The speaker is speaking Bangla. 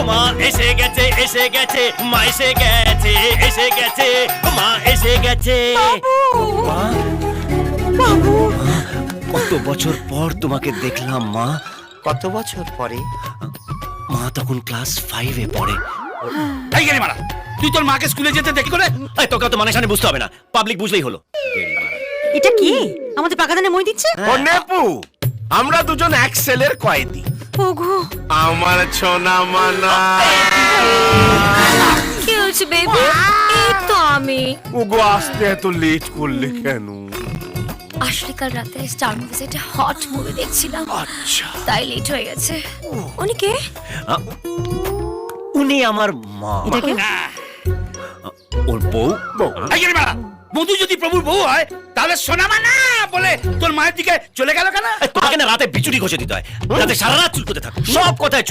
মা এসে গেছে এসে গেছে মা এসে গেছে এসে গেছে মা এসে গেছে মা বাবু কত বছর পর তোমাকে দেখলাম মা। কত বছর পরে? মা তখন ক্লাস 5-এ পড়ে। এই গেলি মারা, তুই তোর মাকে স্কুলে যেতে দেখি করে? এই তোকে তো মানে সামনে বুঝতে হবে না, পাবলিক বুঝলেই হলো। এটা কি আমাদের পাকাদানে মই দিচ্ছে? ও নেপু, আমরা দুজন এক সেলের কয়েদি। ওগো আমার সোনা মানা। কি হয়েছে বেবি? এই তো আমি। ওগো আসতে এত লেট করলে কেন? আসলে কাল রাতে স্টার মুভিতে একটা হট মুভি দেখছিলাম, আচ্ছা, তাই লেট হয়ে গেছে। উনি কে? উনি আমার মা। এটা কে? ওর বউ। এই গেলি মারা, মধু যদি প্রভুর বউ হয় তাহলে সোনা মানা বলে তোর মায়ের দিকে চলে গেল কেন? তোমাকে না রাতে বিচুরি ঘষে দিতে হয়, যাতে সারা রাত চুলকোতে থাকো, সব কথায় চুল।